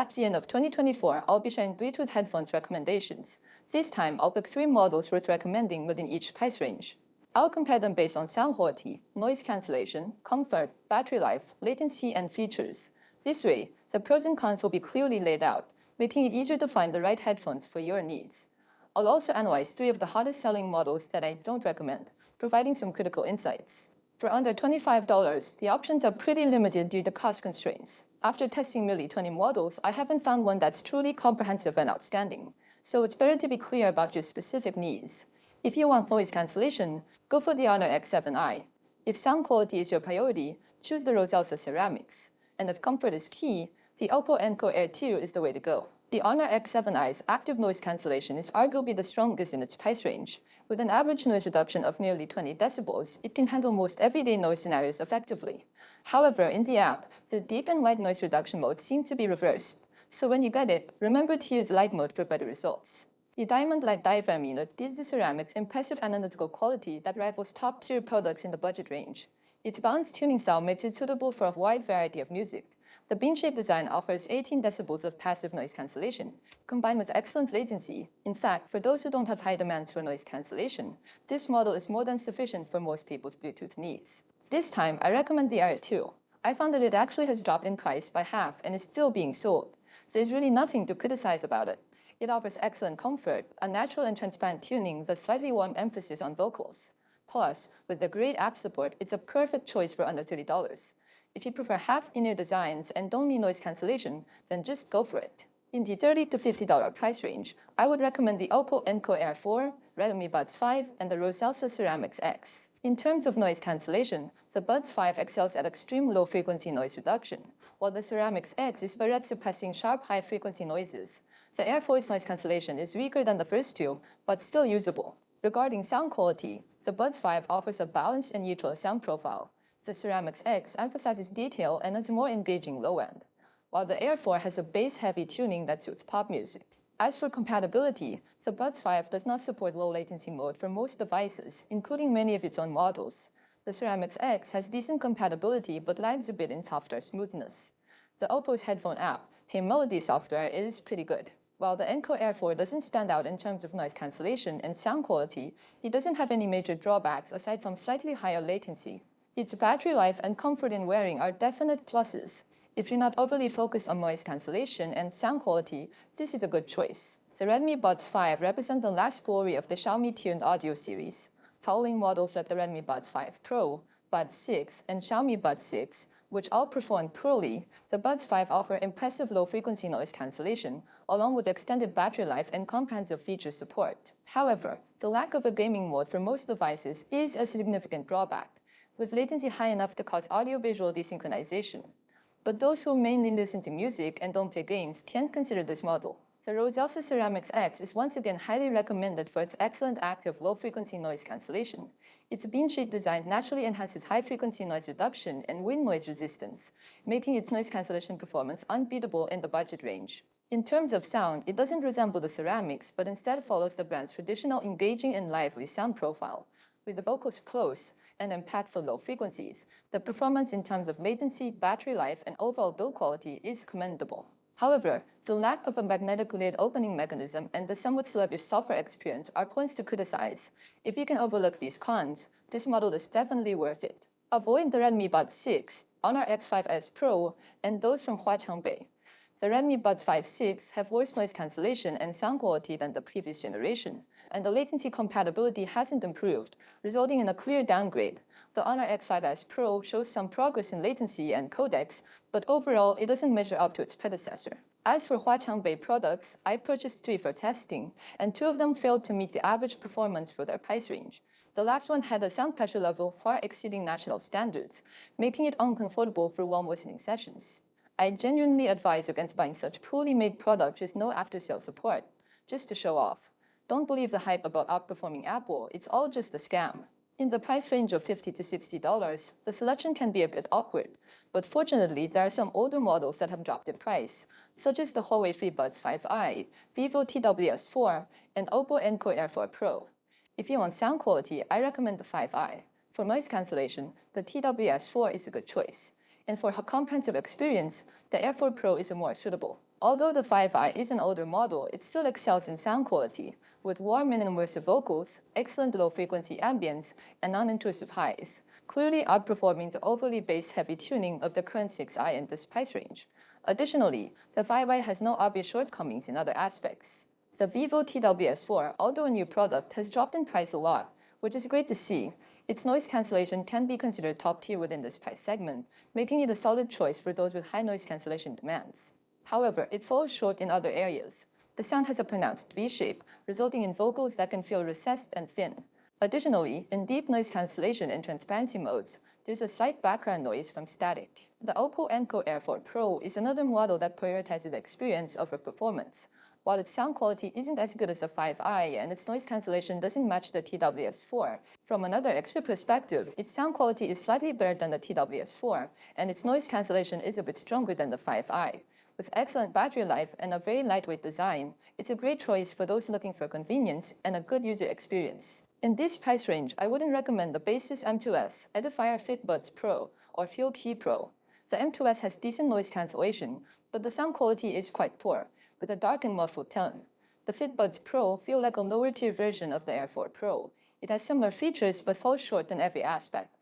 At the end of 2024, I'll be sharing Bluetooth headphones recommendations. This time, I'll pick 3 models worth recommending within each price range. I'll compare them based on sound quality, noise cancellation, comfort, battery life, latency, and features. This way, the pros and cons will be clearly laid out, making it easier to find the right headphones for your needs. I'll also analyze 3 of the hottest selling models that I don't recommend, providing some critical insights. For under $25, the options are pretty limited due to cost constraints. After testing nearly 20 models, I haven't found one that's truly comprehensive and outstanding, so it's better to be clear about your specific needs. If you want noise cancellation, go for the Honor X7i. If sound quality is your priority, choose the Rosalsa Ceramics. And if comfort is key, the Oppo Enco Air 2 is the way to go. The Honor X7i's active noise cancellation is arguably the strongest in its price range. With an average noise reduction of nearly 20 decibels, it can handle most everyday noise scenarios effectively. However, in the app, the deep and wide noise reduction modes seem to be reversed. So when you get it, remember to use light mode for better results. The Diamond Light Diaphragm unit gives the ceramics impressive analytical quality that rivals top-tier products in the budget range. Its balanced tuning style makes it suitable for a wide variety of music. The bean-shaped design offers 18 decibels of passive noise cancellation, combined with excellent latency. In fact, for those who don't have high demands for noise cancellation, this model is more than sufficient for most people's Bluetooth needs. This time, I recommend the Air 2. I found that it actually has dropped in price by half and is still being sold. There's really nothing to criticize about it. It offers excellent comfort, a natural and transparent tuning with a slightly warm emphasis on vocals. Plus, with the great app support, it's a perfect choice for under $30. If you prefer half-in-ear designs and don't need noise cancellation, then just go for it. In the $30 to $50 price range, I would recommend the Oppo Enco Air 4, Redmi Buds 5, and the Rosalsa Ceramics X. In terms of noise cancellation, the Buds 5 excels at extreme low-frequency noise reduction, while the Ceramics X is better at suppressing sharp high-frequency noises. The Air 4's noise cancellation is weaker than the first two, but still usable. Regarding sound quality, the Buds 5 offers a balanced and neutral sound profile. The Ceramics X emphasizes detail and has a more engaging low end, while the Air 4 has a bass-heavy tuning that suits pop music. As for compatibility, the Buds 5 does not support low-latency mode for most devices, including many of its own models. The Ceramics X has decent compatibility but lags a bit in software smoothness. The Oppo's headphone app, Hey Melody software, is pretty good. While the Enco Air 4 doesn't stand out in terms of noise cancellation and sound quality, it doesn't have any major drawbacks aside from slightly higher latency. Its battery life and comfort in wearing are definite pluses. If you're not overly focused on noise cancellation and sound quality, this is a good choice. The Redmi Buds 5 represent the last glory of the Xiaomi tuned audio series. Following models like the Redmi Buds 5 Pro, Buds 6, and Xiaomi Buds 6, which all perform poorly, the Buds 5 offer impressive low-frequency noise cancellation, along with extended battery life and comprehensive feature support. However, the lack of a gaming mode for most devices is a significant drawback, with latency high enough to cause audio-visual desynchronization. But those who mainly listen to music and don't play games can consider this model. The Rosalsa Ceramics X is once again highly recommended for its excellent active low-frequency noise cancellation. Its bean-shaped design naturally enhances high-frequency noise reduction and wind noise resistance, making its noise cancellation performance unbeatable in the budget range. In terms of sound, it doesn't resemble the Ceramics, but instead follows the brand's traditional engaging and lively sound profile. With the vocals close and impactful low frequencies, the performance in terms of latency, battery life, and overall build quality is commendable. However, the lack of a magnetic lid opening mechanism and the somewhat sluggish software experience are points to criticize. If you can overlook these cons, this model is definitely worth it. Avoid the Redmi Buds 6, Honor X5S Pro, and those from Huacheng. The Redmi Buds 5 6 have worse noise cancellation and sound quality than the previous generation, and the latency compatibility hasn't improved, resulting in a clear downgrade. The Honor X5S Pro shows some progress in latency and codecs, but overall it doesn't measure up to its predecessor. As for Huacheng products, I purchased 3 for testing, and 2 of them failed to meet the average performance for their price range. The last one had a sound pressure level far exceeding national standards, making it uncomfortable for warm listening sessions. I genuinely advise against buying such poorly made products with no after-sales support, just to show off. Don't believe the hype about outperforming Apple, it's all just a scam. In the price range of $50 to $60, the selection can be a bit awkward, but fortunately there are some older models that have dropped in price, such as the Huawei FreeBuds 5i, Vivo TWS4, and Oppo Enco Air 4 Pro. If you want sound quality, I recommend the 5i. For noise cancellation, the TWS4 is a good choice. And for a comprehensive experience, the Air 4 Pro is more suitable. Although the 5i is an older model, it still excels in sound quality, with warm and immersive vocals, excellent low-frequency ambience, and non-intrusive highs, clearly outperforming the overly bass-heavy tuning of the current 6i in this price range. Additionally, the 5i has no obvious shortcomings in other aspects. The Vivo TWS4, although a new product, has dropped in price a lot, which is great to see. Its noise cancellation can be considered top tier within this price segment, making it a solid choice for those with high noise cancellation demands. However, it falls short in other areas. The sound has a pronounced V-shape, resulting in vocals that can feel recessed and thin. Additionally, in deep noise cancellation and transparency modes, there's a slight background noise from static. The Oppo Enco Air 4 Pro is another model that prioritizes experience over performance. While its sound quality isn't as good as the 5i and its noise cancellation doesn't match the TWS4, from another extra perspective, its sound quality is slightly better than the TWS4, and its noise cancellation is a bit stronger than the 5i. With excellent battery life and a very lightweight design, it's a great choice for those looking for convenience and a good user experience. In this price range, I wouldn't recommend the Basis M2S, Edifier FitBuds Pro, or Fuel Key Pro. The M2S has decent noise cancellation, but the sound quality is quite poor, with a dark and muffled tone. The FitBuds Pro feel like a lower-tier version of the Air 4 Pro. It has similar features but falls short in every aspect.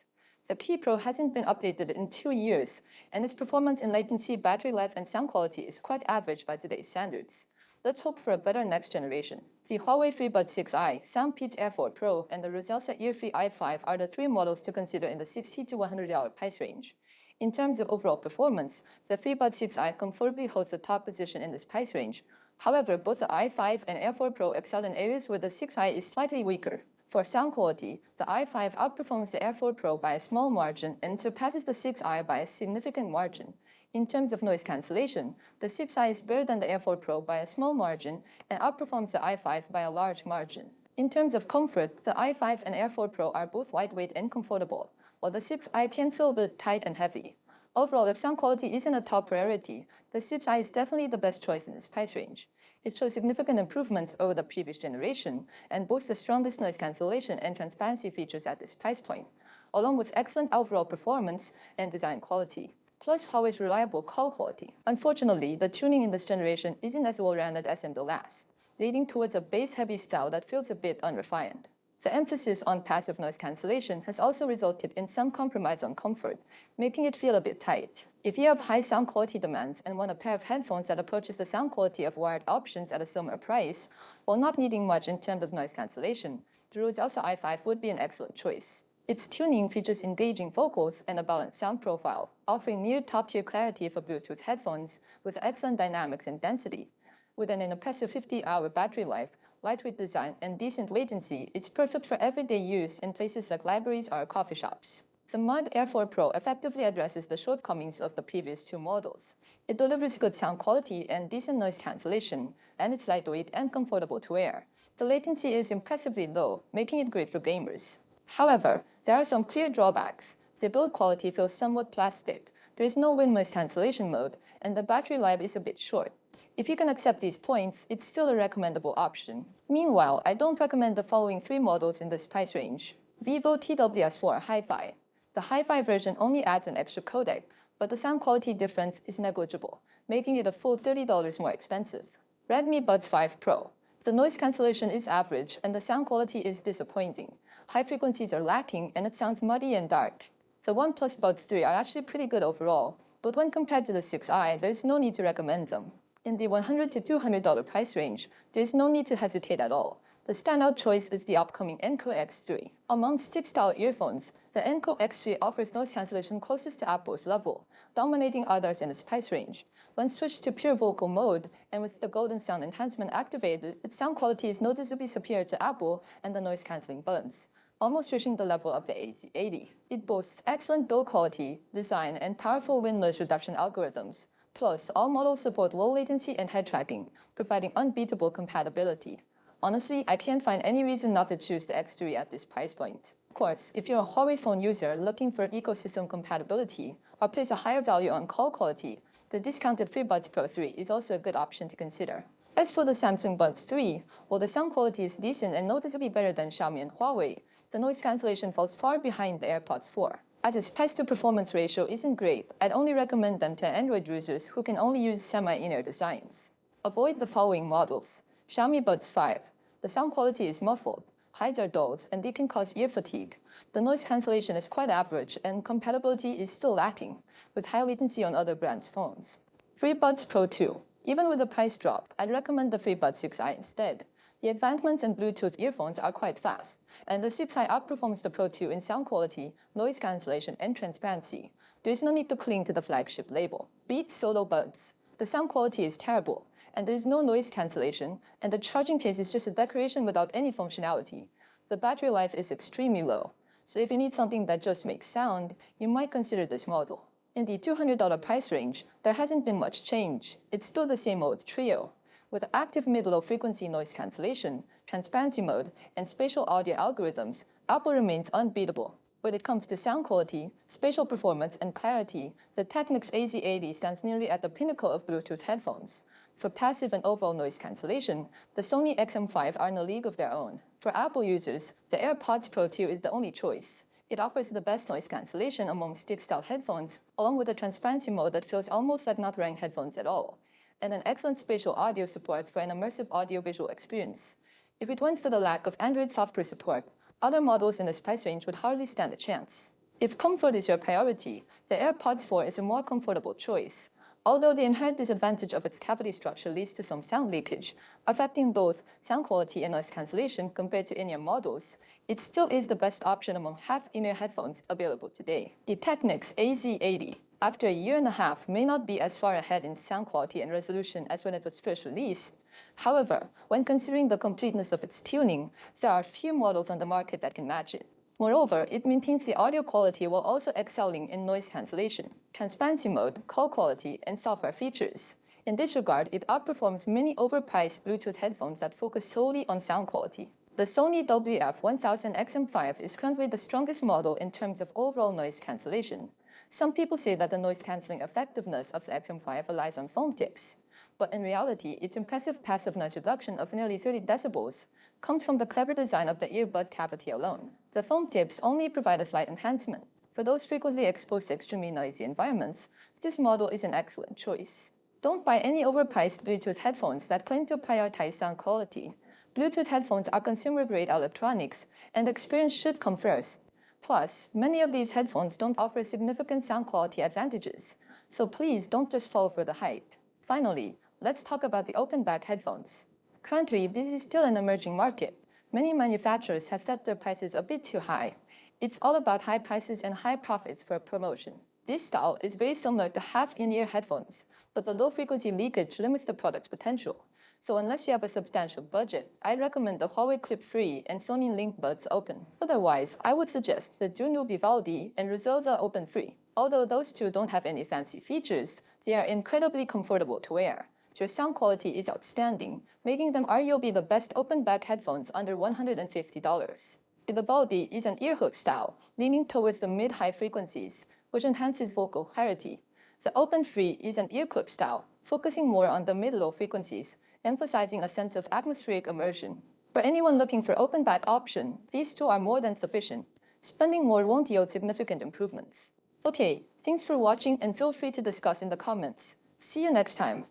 The Key Pro hasn't been updated in 2 years, and its performance in latency, battery life, and sound quality is quite average by today's standards. Let's hope for a better next generation. The Huawei FreeBuds 6i, SoundPeach Air 4 Pro, and the Roselsa Earfree i5 are the 3 models to consider in the $60 to $100 price range. In terms of overall performance, the FreeBuds 6i comfortably holds the top position in this price range. However, both the i5 and Air 4 Pro excel in areas where the 6i is slightly weaker. For sound quality, the i5 outperforms the Air 4 Pro by a small margin and surpasses the 6i by a significant margin. In terms of noise cancellation, the 6i is better than the Air 4 Pro by a small margin and outperforms the i5 by a large margin. In terms of comfort, the i5 and Air 4 Pro are both lightweight and comfortable, while the 6i can feel a bit tight and heavy. Overall, if sound quality isn't a top priority, the 6i is definitely the best choice in this price range. It shows significant improvements over the previous generation and boasts the strongest noise cancellation and transparency features at this price point, along with excellent overall performance and design quality, plus Huawei's reliable call quality. Unfortunately, the tuning in this generation isn't as well-rounded as in the last, leading towards a bass-heavy style that feels a bit unrefined. The emphasis on passive noise cancellation has also resulted in some compromise on comfort, making it feel a bit tight. If you have high sound quality demands and want a pair of headphones that approaches the sound quality of wired options at a similar price, while not needing much in terms of noise cancellation, the Roselsa i5 would be an excellent choice. Its tuning features engaging vocals and a balanced sound profile, offering near top-tier clarity for Bluetooth headphones with excellent dynamics and density. With an impressive 50-hour battery life, lightweight design, and decent latency, it's perfect for everyday use in places like libraries or coffee shops. The Mod Air 4 Pro effectively addresses the shortcomings of the previous 2 models. It delivers good sound quality and decent noise cancellation, and it's lightweight and comfortable to wear. The latency is impressively low, making it great for gamers. However, there are some clear drawbacks. The build quality feels somewhat plastic, there is no wind noise cancellation mode, and the battery life is a bit short. If you can accept these points, it's still a recommendable option. Meanwhile, I don't recommend the following 3 models in this price range. Vivo TWS4 Hi-Fi. The Hi-Fi version only adds an extra codec, but the sound quality difference is negligible, making it a full $30 more expensive. Redmi Buds 5 Pro. The noise cancellation is average and the sound quality is disappointing. High frequencies are lacking and it sounds muddy and dark. The OnePlus Buds 3 are actually pretty good overall, but when compared to the 6i, there's no need to recommend them. In the $100 to $200 price range, there's no need to hesitate at all. The standout choice is the upcoming Enco X3. Among stick-style earphones, the Enco X3 offers noise cancellation closest to Apple's level, dominating others in its price range. When switched to pure vocal mode, and with the golden sound enhancement activated, its sound quality is noticeably superior to Apple and the noise-canceling buds, almost reaching the level of the AC80. It boasts excellent build quality, design, and powerful wind noise reduction algorithms. Plus, all models support low latency and head tracking, providing unbeatable compatibility. Honestly, I can't find any reason not to choose the X3 at this price point. Of course, if you're a Huawei phone user looking for ecosystem compatibility or place a higher value on call quality, the discounted FreeBuds Pro 3 is also a good option to consider. As for the Samsung Buds 3, while the sound quality is decent and noticeably better than Xiaomi and Huawei, the noise cancellation falls far behind the AirPods 4. As its price-to-performance ratio isn't great, I'd only recommend them to Android users who can only use semi-inner designs. Avoid the following models. Xiaomi Buds 5. The sound quality is muffled, highs are dulled, and they can cause ear fatigue. The noise cancellation is quite average, and compatibility is still lacking, with high latency on other brands' phones. FreeBuds Pro 2. Even with the price drop, I'd recommend the FreeBuds 6i instead. The advancements in Bluetooth earphones are quite fast, and the 6i outperforms the Pro 2 in sound quality, noise cancellation, and transparency. There is no need to cling to the flagship label. Beats Solo Buds. The sound quality is terrible, and there is no noise cancellation, and the charging case is just a decoration without any functionality. The battery life is extremely low, so if you need something that just makes sound, you might consider this model. In the $200 price range, there hasn't been much change. It's still the same old trio. With active mid-low frequency noise cancellation, transparency mode, and spatial audio algorithms, Apple remains unbeatable. When it comes to sound quality, spatial performance, and clarity, the Technics AZ80 stands nearly at the pinnacle of Bluetooth headphones. For passive and overall noise cancellation, the Sony XM5 are in a league of their own. For Apple users, the AirPods Pro 2 is the only choice. It offers the best noise cancellation among stick-style headphones, along with a transparency mode that feels almost like not wearing headphones at all, and an excellent spatial audio support for an immersive audio-visual experience. If it weren't for the lack of Android software support, other models in this price range would hardly stand a chance. If comfort is your priority, the AirPods 4 is a more comfortable choice. Although the inherent disadvantage of its cavity structure leads to some sound leakage, affecting both sound quality and noise cancellation compared to in-ear models, it still is the best option among half-in-ear headphones available today. The Technics AZ80, after a year and a half, may not be as far ahead in sound quality and resolution as when it was first released. However, when considering the completeness of its tuning, there are few models on the market that can match it. Moreover, it maintains the audio quality while also excelling in noise cancellation, transparency mode, call quality, and software features. In this regard, it outperforms many overpriced Bluetooth headphones that focus solely on sound quality. The Sony WF-1000 XM5 is currently the strongest model in terms of overall noise cancellation. Some people say that the noise-canceling effectiveness of the XM5 relies on foam tips, but in reality, its impressive passive noise reduction of nearly 30 decibels comes from the clever design of the earbud cavity alone. The foam tips only provide a slight enhancement. For those frequently exposed to extremely noisy environments, this model is an excellent choice. Don't buy any overpriced Bluetooth headphones that claim to prioritize sound quality. Bluetooth headphones are consumer-grade electronics, and the experience should come first. Plus, many of these headphones don't offer significant sound quality advantages, so please don't just fall for the hype. Finally, let's talk about the open-back headphones. Currently, this is still an emerging market. Many manufacturers have set their prices a bit too high. It's all about high prices and high profits for a promotion. This style is very similar to half-in-ear headphones, but the low-frequency leakage limits the product's potential. So unless you have a substantial budget, I'd recommend the Huawei Clip Free and Sony Link Buds Open. Otherwise, I would suggest the Juno Vivaldi and Roselza Open Free. Although those two don't have any fancy features, they are incredibly comfortable to wear. Their sound quality is outstanding, making them arguably the best open-back headphones under $150. The Vivaldi is an earhook style, leaning towards the mid-high frequencies, which enhances vocal clarity. The Open Free is an earcook style, focusing more on the mid-low frequencies, emphasizing a sense of atmospheric immersion. For anyone looking for open-back option, these two are more than sufficient. Spending more won't yield significant improvements. Okay, thanks for watching and feel free to discuss in the comments. See you next time.